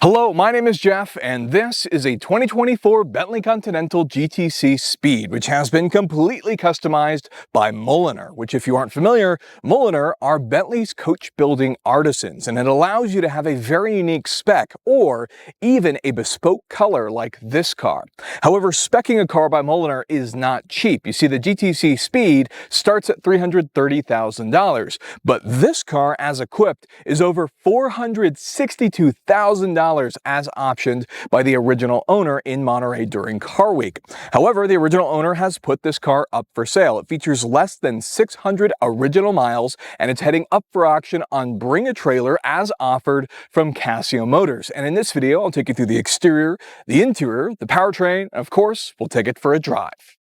Hello, my name is Jeff, and this is a 2024 Bentley Continental GTC Speed, which has been completely customized by Mulliner, which, if you aren't familiar, Mulliner are Bentleys Coachbuilding Artisans, and it allows you to have a very unique spec or even a bespoke color like this car. However, speccing a car by Mulliner is not cheap. You see, the GTC Speed starts at $330,000, but this car, as equipped, is over $462,000 as optioned by the original owner in Monterey during Car Week. However, the original owner has put this car up for sale. It features less than 600 original miles, and it's heading up for auction on Bring a Trailer as offered from Cascio Motors. And in this video, I'll take you through the exterior, the interior, the powertrain, and of course, we'll take it for a drive.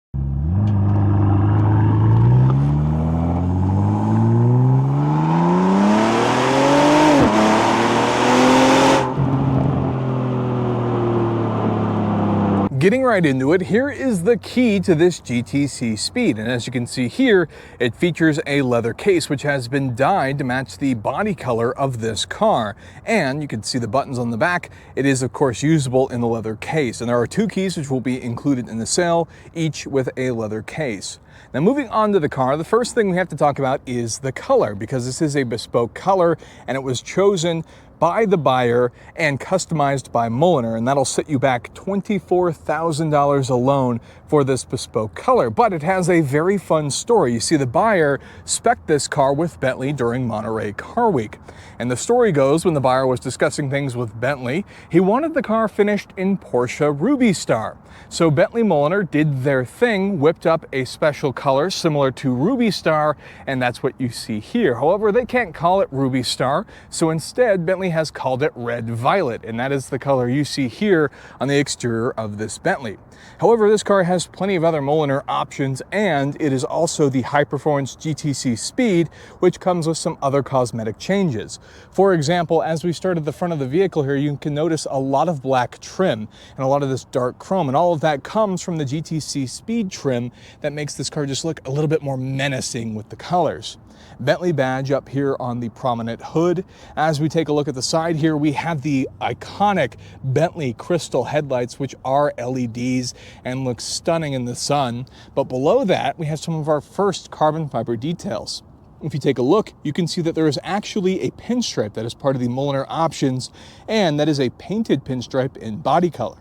Getting right into it, here is the key to this GTC Speed, and as you can see here, it features a leather case which has been dyed to match the body color of this car, and you can see the buttons on the back. It is of course usable in the leather case, and there are two keys which will be included in the sale, each with a leather case. Now, moving on to the car, the first thing we have to talk about is the color, because this is a bespoke color and it was chosen by the buyer and customized by Mulliner, and that'll set you back $24,000 alone for this bespoke color. But it has a very fun story. You see, the buyer spec'd this car with Bentley during Monterey Car Week. And the story goes, when the buyer was discussing things with Bentley, he wanted the car finished in Porsche Ruby Star. So Bentley Mulliner did their thing, whipped up a special color similar to Ruby Star, and that's what you see here. However, they can't call it Ruby Star, so instead Bentley has called it Red Violet, and that is the color you see here on the exterior of this Bentley. However, this car has plenty of other Mulliner options, and it is also the high-performance GTC Speed, which comes with some other cosmetic changes. For example, as we start at the front of the vehicle here, you can notice a lot of black trim and a lot of this dark chrome, and all of that comes from the GTC Speed trim that makes this car just look a little bit more menacing with the colors. Bentley badge up here on the prominent hood. As we take a look at the side here, we have the iconic Bentley crystal headlights, which are LEDs and look stunning in the sun. But below that, we have some of our first carbon fiber details. If you take a look, you can see that there is actually a pinstripe that is part of the Mulliner options, and that is a painted pinstripe in body color.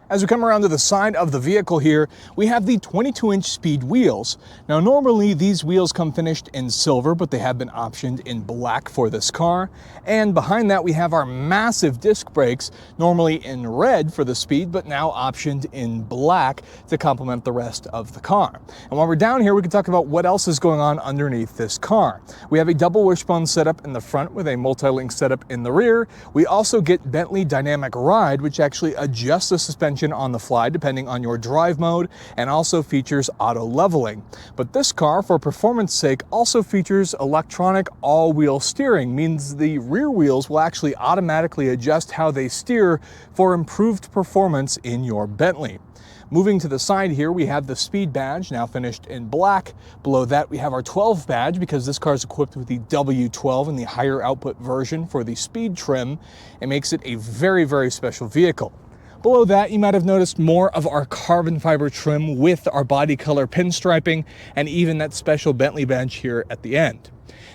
As we come around to the side of the vehicle here, we have the 22-inch Speed wheels. Now, normally these wheels come finished in silver, but they have been optioned in black for this car. And behind that, we have our massive disc brakes, normally in red for the Speed, but now optioned in black to complement the rest of the car. And while we're down here, we can talk about what else is going on underneath this car. We have a double wishbone setup in the front with a multi-link setup in the rear. We also get Bentley Dynamic Ride, which actually adjusts the suspension on the fly depending on your drive mode, and also features auto leveling. But this car, for performance sake, also features electronic all-wheel steering, means the rear wheels will actually automatically adjust how they steer for improved performance in your Bentley. Moving to the side here, we have the Speed badge, now finished in black. Below that, we have our 12 badge, because this car is equipped with the W12 and the higher output version for the Speed trim. It makes it a very, very special vehicle. Below that, you might have noticed more of our carbon fiber trim with our body color pinstriping and even that special Bentley badge here at the end.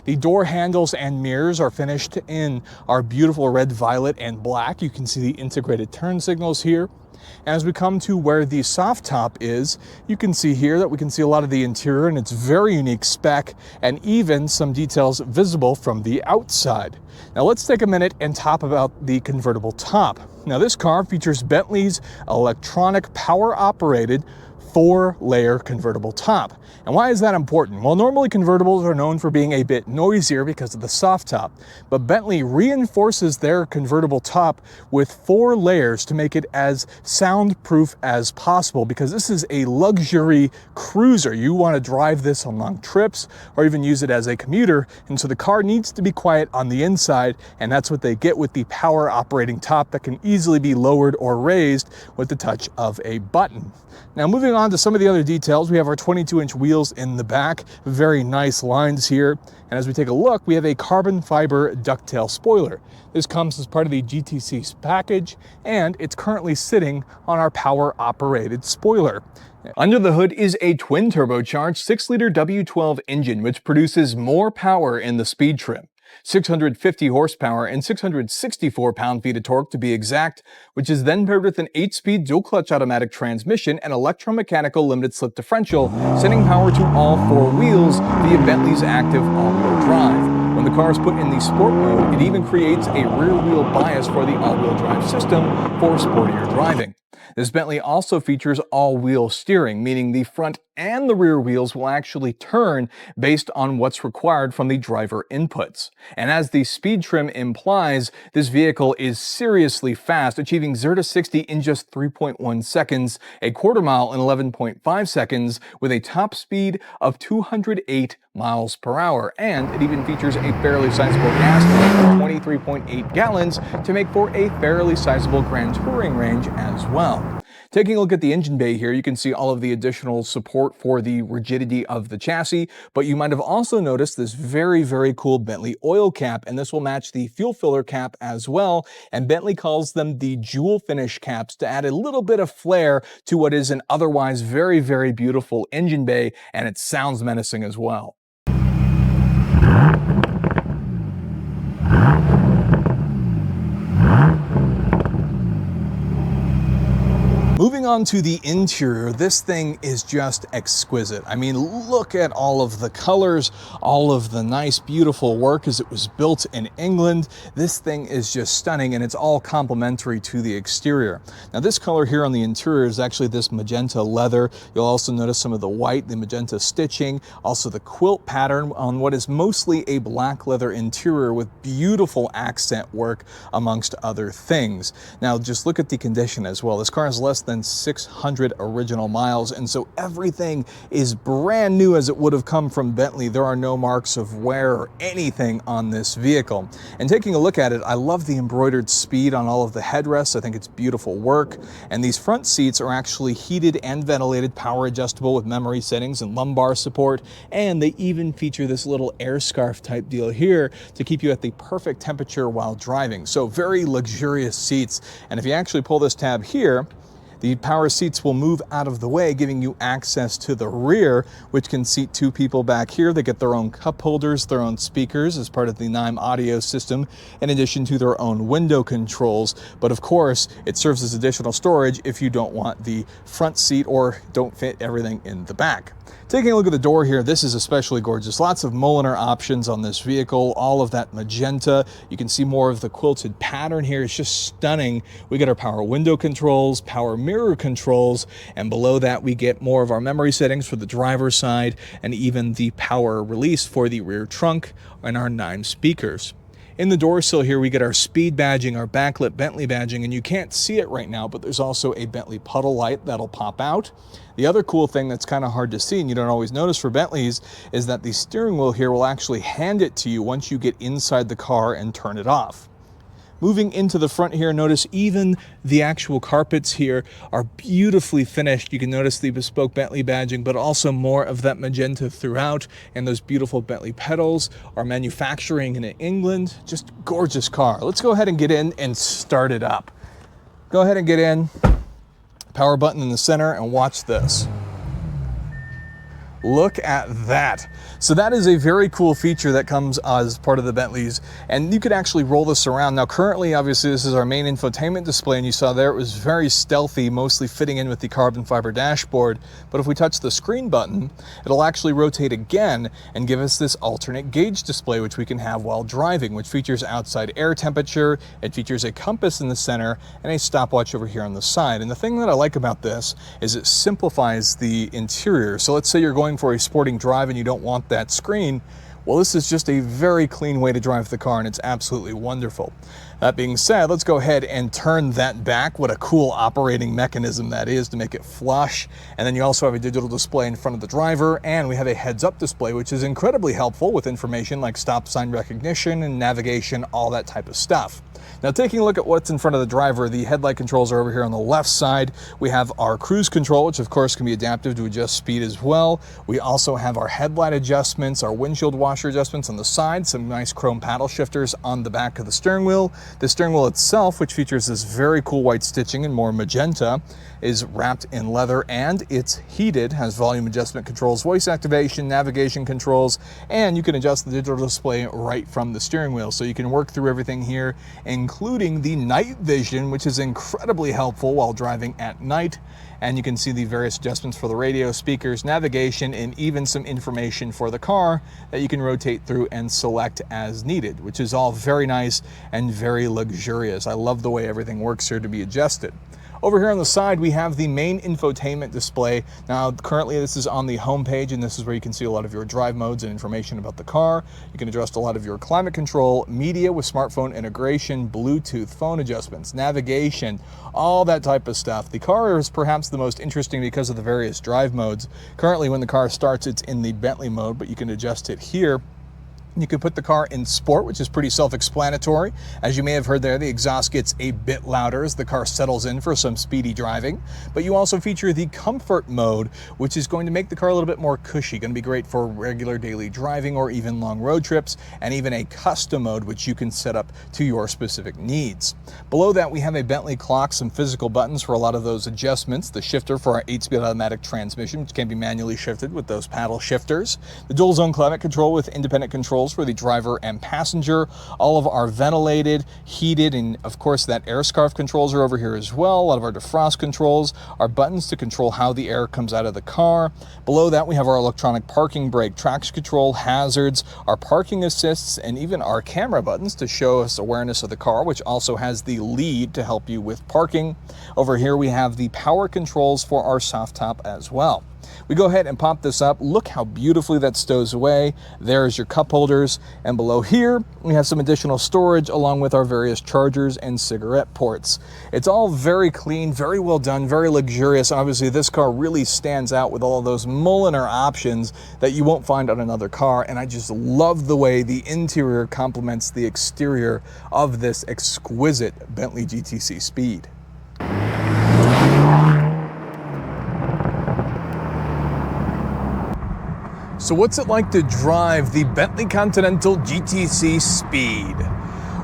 The door handles and mirrors are finished in our beautiful red, violet, and black. You can see the integrated turn signals here. As we come to where the soft top is, you can see here that we can see a lot of the interior and its very unique spec, and even some details visible from the outside. Now let's take a minute and talk about the convertible top. Now this car features Bentley's electronic power-operated 4-layer convertible top. And why is that important? Well, normally convertibles are known for being a bit noisier because of the soft top, but Bentley reinforces their convertible top with 4 layers to make it as soundproof as possible, because this is a luxury cruiser. You want to drive this on long trips or even use it as a commuter, and so the car needs to be quiet on the inside, and that's what they get with the power operating top that can easily be lowered or raised with the touch of a button. Now, moving Moving on to some of the other details, we have our 22-inch wheels in the back, very nice lines here. And as we take a look, we have a carbon fiber ducktail spoiler. This comes as part of the GTC package, and it's currently sitting on our power-operated spoiler. Under the hood is a twin turbocharged 6-liter W12 engine, which produces more power in the Speed trim. 650 horsepower and 664 pound-feet of torque to be exact, which is then paired with an 8-speed dual-clutch automatic transmission and electromechanical limited-slip differential, sending power to all 4 wheels via Bentley's active all-wheel drive. When the car is put in the sport mode, it even creates a rear-wheel bias for the all-wheel drive system for sportier driving. This Bentley also features all-wheel steering, meaning the front and the rear wheels will actually turn based on what's required from the driver inputs. And as the Speed trim implies, this vehicle is seriously fast, achieving 0 to 60 in just 3.1 seconds, a quarter mile in 11.5 seconds, with a top speed of 208 miles per hour. And it even features a fairly sizable gas tank of 23.8 gallons to make for a fairly sizable grand touring range as well. Taking a look at the engine bay here, you can see all of the additional support for the rigidity of the chassis, but you might have also noticed this very, very cool Bentley oil cap, and this will match the fuel filler cap as well, and Bentley calls them the jewel finish caps to add a little bit of flair to what is an otherwise very, very beautiful engine bay, and it sounds menacing as well. Moving on to the interior, this thing is just exquisite. I mean, look at all of the colors, all of the nice, beautiful work as it was built in England. This thing is just stunning, and it's all complementary to the exterior. Now, this color here on the interior is actually this magenta leather. You'll also notice some of the white, the magenta stitching, also the quilt pattern on what is mostly a black leather interior with beautiful accent work amongst other things. Now, just look at the condition as well. This car has less than 600 original miles, and so everything is brand new as it would have come from Bentley. There are no marks of wear or anything on this vehicle. And taking a look at it, I love the embroidered Speed on all of the headrests. I think it's beautiful work. And these front seats are actually heated and ventilated, power adjustable with memory settings and lumbar support, and they even feature this little air scarf type deal here to keep you at the perfect temperature while driving. So very luxurious seats. And if you actually pull this tab here, the power seats will move out of the way, giving you access to the rear, which can seat 2 people back here. They get their own cup holders, their own speakers as part of the NIME audio system, in addition to their own window controls. But of course, it serves as additional storage if you don't want the front seat or don't fit everything in the back. Taking a look at the door here, this is especially gorgeous. Lots of Mulliner options on this vehicle, all of that magenta. You can see more of the quilted pattern here. It's just stunning. We get our power window controls, power mirror controls, and below that we get more of our memory settings for the driver's side and even the power release for the rear trunk and our 9 speakers. In the door sill here, we get our Speed badging, our backlit Bentley badging, and you can't see it right now, but there's also a Bentley puddle light that'll pop out. The other cool thing that's kind of hard to see and you don't always notice for Bentleys is that the steering wheel here will actually hand it to you once you get inside the car and turn it off. Moving into the front here, notice even the actual carpets here are beautifully finished. You can notice the bespoke Bentley badging, but also more of that magenta throughout, and those beautiful Bentley pedals are manufacturing in England. Just gorgeous car. Let's go ahead and get in and start it up. Go ahead and get in, power button in the center, and watch this. Look at that. So that is a very cool feature that comes as part of the Bentleys, and you could actually roll this around. Now currently, obviously, this is our main infotainment display, and you saw there it was very stealthy, mostly fitting in with the carbon fiber dashboard. But if we touch the screen button, it'll actually rotate again and give us this alternate gauge display, which we can have while driving, which features outside air temperature. It features a compass in the center and a stopwatch over here on the side. And the thing that I like about this is it simplifies the interior. So let's say you're going for a sporting drive and you don't want that screen. Well, this is just a very clean way to drive the car, and it's absolutely wonderful. That being said, let's go ahead and turn that back. What a cool operating mechanism that is to make it flush. And then you also have a digital display in front of the driver, and we have a heads-up display, which is incredibly helpful with information like stop sign recognition and navigation, all that type of stuff. Now, taking a look at what's in front of the driver, the headlight controls are over here on the left side. We have our cruise control, which of course can be adaptive to adjust speed as well. We also have our headlight adjustments, our windshield washer adjustments on the side, some nice chrome paddle shifters on the back of the steering wheel. The steering wheel itself, which features this very cool white stitching in more magenta, is wrapped in leather and it's heated, has volume adjustment controls, voice activation, navigation controls, and you can adjust the digital display right from the steering wheel. So you can work through everything here, including the night vision, which is incredibly helpful while driving at night. And you can see the various adjustments for the radio, speakers, navigation, and even some information for the car that you can rotate through and select as needed, which is all very nice and very luxurious. I love the way everything works here to be adjusted. Over here on the side, we have the main infotainment display. Now, currently this is on the home page, and this is where you can see a lot of your drive modes and information about the car. You can adjust a lot of your climate control, media with smartphone integration, Bluetooth, phone adjustments, navigation, all that type of stuff. The car is perhaps the most interesting because of the various drive modes. Currently, when the car starts, it's in the Bentley mode, but you can adjust it here. You can put the car in sport, which is pretty self-explanatory. As you may have heard there, the exhaust gets a bit louder as the car settles in for some speedy driving. But you also feature the comfort mode, which is going to make the car a little bit more cushy. Going to be great for regular daily driving or even long road trips, and even a custom mode, which you can set up to your specific needs. Below that, we have a Bentley clock, some physical buttons for a lot of those adjustments, the shifter for our 8-speed automatic transmission, which can be manually shifted with those paddle shifters, the dual zone climate control with independent controls for the driver and passenger, all of our ventilated, heated, and of course that air scarf controls are over here as well. A lot of our defrost controls, our buttons to control how the air comes out of the car. Below that, we have our electronic parking brake, traction control, hazards, our parking assists, and even our camera buttons to show us awareness of the car, which also has the lead to help you with parking. Over here, we have the power controls for our soft top as well. We go ahead and pop this up. Look how beautifully that stows away. There's your cup holders. And below here, we have some additional storage along with our various chargers and cigarette ports. It's all very clean, very well done, very luxurious. Obviously, this car really stands out with all of those Mulliner options that you won't find on another car. And I just love the way the interior complements the exterior of this exquisite Bentley GTC Speed. So what's it like to drive the Bentley Continental GTC Speed?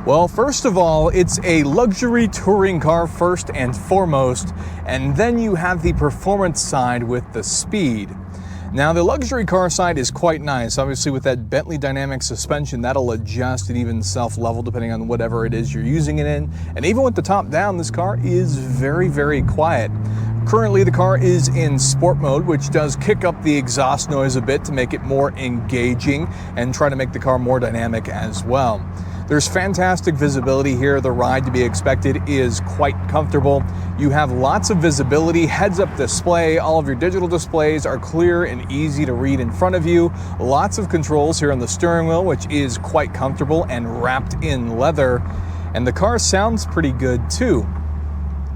Well, first of all, it's a luxury touring car first and foremost, and then you have the performance side with the Speed. Now, the luxury car side is quite nice. Obviously, with that Bentley dynamic suspension, that'll adjust and even self-level depending on whatever it is you're using it in. And even with the top down, this car is very, very quiet. Currently, the car is in sport mode, which does kick up the exhaust noise a bit to make it more engaging and try to make the car more dynamic as well. There's fantastic visibility here. The ride to be expected is quite comfortable. You have lots of visibility, heads-up display. All of your digital displays are clear and easy to read in front of you. Lots of controls here on the steering wheel, which is quite comfortable and wrapped in leather. And the car sounds pretty good too.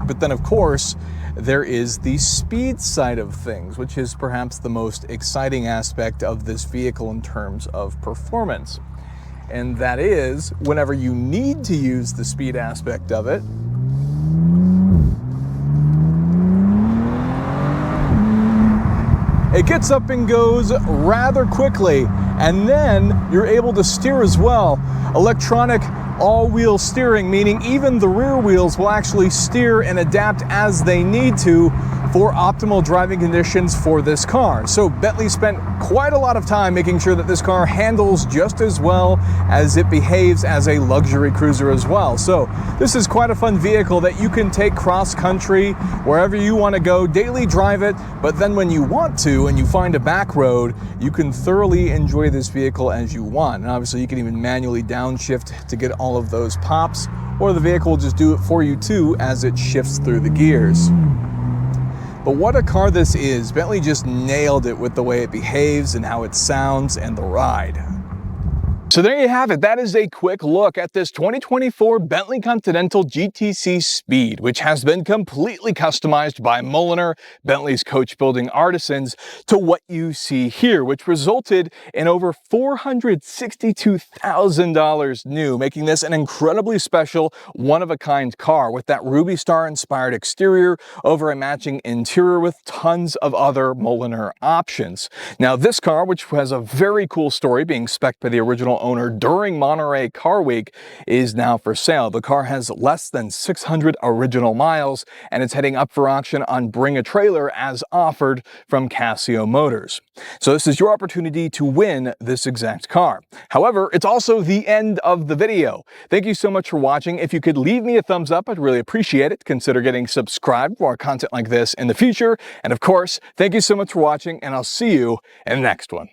But then, of course, there is the speed side of things, which is perhaps the most exciting aspect of this vehicle in terms of performance. And that is, whenever you need to use the speed aspect of it, it gets up and goes rather quickly, and then you're able to steer as well. Electronic all-wheel steering, meaning even the rear wheels will actually steer and adapt as they need to for optimal driving conditions for this car. So Bentley spent quite a lot of time making sure that this car handles just as well as it behaves as a luxury cruiser as well. So this is quite a fun vehicle that you can take cross-country, wherever you want to go, daily drive it, but then when you want to and you find a back road, you can thoroughly enjoy this vehicle as you want. And obviously you can even manually downshift to get all of those pops, or the vehicle will just do it for you too as it shifts through the gears. But what a car this is. Bentley just nailed it with the way it behaves and how it sounds and the ride. So there you have it. That is a quick look at this 2024 Bentley Continental GTC Speed, which has been completely customized by Mulliner, Bentleys Coachbuilding Artisans, to what you see here, which resulted in over $462,000 new, making this an incredibly special, one-of-a-kind car with that Ruby Star-inspired exterior over a matching interior with tons of other Mulliner options. Now, this car, which has a very cool story being spec'd by the original owner during Monterey Car Week, is now for sale. The car has less than 600 original miles, and it's heading up for auction on Bring a Trailer as offered from Cascio Motors. So this is your opportunity to win this exact car. However, it's also the end of the video. Thank you so much for watching. If you could leave me a thumbs up, I'd really appreciate it. Consider getting subscribed for more content like this in the future. And of course, thank you so much for watching, and I'll see you in the next one.